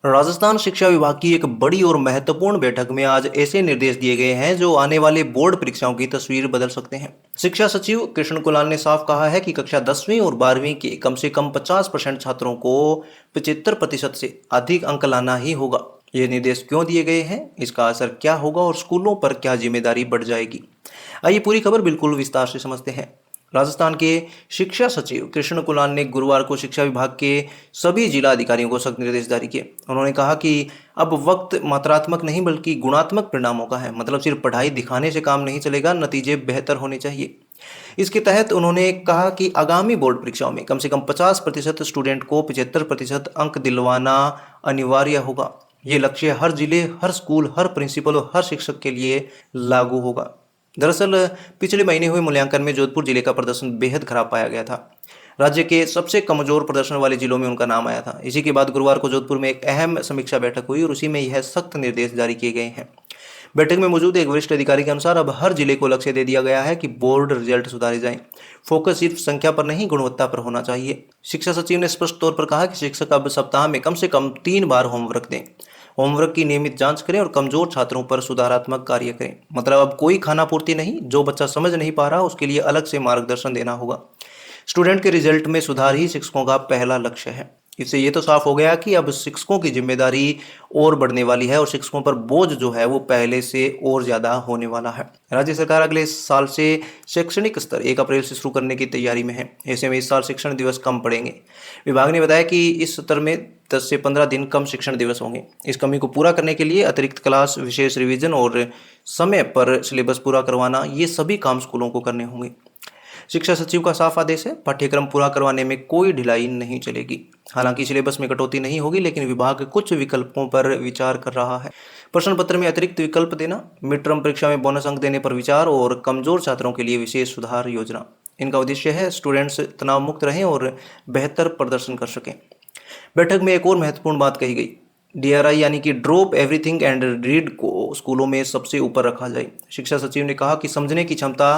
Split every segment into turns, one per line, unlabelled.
राजस्थान शिक्षा विभाग की एक बड़ी और महत्वपूर्ण बैठक में आज ऐसे निर्देश दिए गए हैं जो आने वाले बोर्ड परीक्षाओं की तस्वीर बदल सकते हैं। शिक्षा सचिव कृष्ण कुलाल ने साफ कहा है कि कक्षा 10वीं और 12वीं के कम से कम 50% छात्रों को 75% से अधिक अंक लाना ही होगा। ये निर्देश क्यों दिए गए हैं, इसका असर क्या होगा और स्कूलों पर क्या जिम्मेदारी बढ़ जाएगी, आइए पूरी खबर बिल्कुल विस्तार से समझते हैं। राजस्थान के शिक्षा सचिव कृष्ण कुलाल ने गुरुवार को शिक्षा विभाग के सभी जिला अधिकारियों को सख्त निर्देश जारी किए। उन्होंने कहा कि अब वक्त मात्रात्मक नहीं बल्कि गुणात्मक परिणामों का है, मतलब सिर्फ पढ़ाई दिखाने से काम नहीं चलेगा, नतीजे बेहतर होने चाहिए। इसके तहत उन्होंने कहा कि आगामी बोर्ड परीक्षाओं में कम से कम 50% स्टूडेंट को 75% अंक दिलवाना अनिवार्य होगा। ये लक्ष्य हर जिले, हर स्कूल, हर प्रिंसिपल और हर शिक्षक के लिए लागू होगा। दरअसल पिछले महीने हुए मूल्यांकन में जोधपुर जिले का प्रदर्शन बेहद खराब पाया गया था। राज्य के सबसे कमजोर प्रदर्शन वाले जिलों में उनका नाम आया था। इसी के बाद गुरुवार को जोधपुर में एक अहम समीक्षा बैठक हुई और उसी में यह सख्त निर्देश जारी किए गए हैं। बैठक में मौजूद एक वरिष्ठ अधिकारी के अनुसार अब हर जिले को लक्ष्य दे दिया गया है कि बोर्ड रिजल्ट सुधारे जाएं। फोकस सिर्फ संख्या पर नहीं, गुणवत्ता पर होना चाहिए। शिक्षा सचिव ने स्पष्ट तौर पर कहा कि शिक्षक अब सप्ताह में कम से कम 3 बार होमवर्क दें, होमवर्क की नियमित जांच करें और कमजोर छात्रों पर सुधारात्मक कार्य करें। मतलब अब कोई खाना पूर्ति नहीं, जो बच्चा समझ नहीं पा रहा उसके लिए अलग से मार्गदर्शन देना होगा। स्टूडेंट के रिजल्ट में सुधार ही शिक्षकों का पहला लक्ष्य है। इससे ये तो साफ हो गया कि अब शिक्षकों की जिम्मेदारी और बढ़ने वाली है और शिक्षकों पर बोझ जो है वो पहले से और ज्यादा होने वाला है। राज्य सरकार अगले साल से शैक्षणिक स्तर 1 अप्रैल से शुरू करने की तैयारी में है। ऐसे में इस साल शिक्षण दिवस कम पड़ेंगे। विभाग ने बताया कि इस सत्र में 10 से 15 दिन कम शिक्षण दिवस होंगे। इस कमी को पूरा करने के लिए अतिरिक्त क्लास, विशेष रिवीजन और समय पर सिलेबस पूरा करवाना, ये सभी काम स्कूलों को करने होंगे। शिक्षा सचिव का साफ आदेश है, पाठ्यक्रम पूरा करवाने में कोई ढिलाई नहीं चलेगी। हालांकि सिलेबस में कटौती नहीं होगी, लेकिन विभाग कुछ विकल्पों पर विचार कर रहा है। प्रश्न पत्र में अतिरिक्त विकल्प देना, मिड टर्म परीक्षा में बोनस अंक देने पर विचार और कमजोर छात्रों के लिए विशेष सुधार योजना। इनका उद्देश्य है स्टूडेंट्स तनाव मुक्त रहें और बेहतर प्रदर्शन कर सकें। बैठक में एक और महत्वपूर्ण बात कही गई, डीआरआई यानी कि ड्रॉप एवरीथिंग एंड रीड को स्कूलों में सबसे ऊपर रखा जाए। शिक्षा सचिव ने कहा कि समझने की क्षमता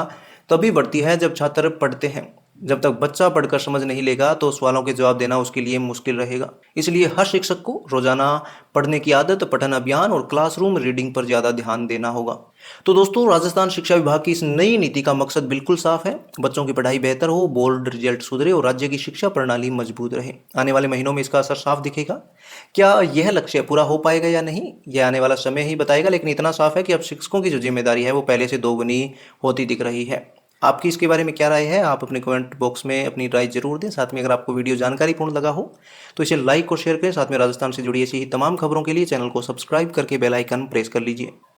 तभी बढ़ती है जब छात्र पढ़ते हैं। जब तक बच्चा पढ़कर समझ नहीं लेगा तो सवालों के जवाब देना उसके लिए मुश्किल रहेगा। इसलिए हर शिक्षक को रोजाना पढ़ने की आदत, पठन अभियान और क्लासरूम रीडिंग पर ज्यादा ध्यान देना होगा। तो दोस्तों, राजस्थान शिक्षा विभाग की इस नई नीति का मकसद बिल्कुल साफ है, बच्चों की पढ़ाई बेहतर हो, बोर्ड रिजल्ट सुधरे और राज्य की शिक्षा प्रणाली मजबूत रहे। आने वाले महीनों में इसका असर साफ दिखेगा। क्या यह लक्ष्य पूरा हो पाएगा या नहीं, यह आने वाला समय ही बताएगा, लेकिन इतना साफ है कि अब शिक्षकों की जो जिम्मेदारी है वो पहले से दोगुनी होती दिख रही है। आपकी इसके बारे में क्या राय है, आप अपने कमेंट बॉक्स में अपनी राय जरूर दें। साथ में अगर आपको वीडियो जानकारीपूर्ण लगा हो तो इसे लाइक और शेयर करें। साथ में राजस्थान से जुड़ी ऐसी ही तमाम खबरों के लिए चैनल को सब्सक्राइब करके बेल आइकन प्रेस कर लीजिए।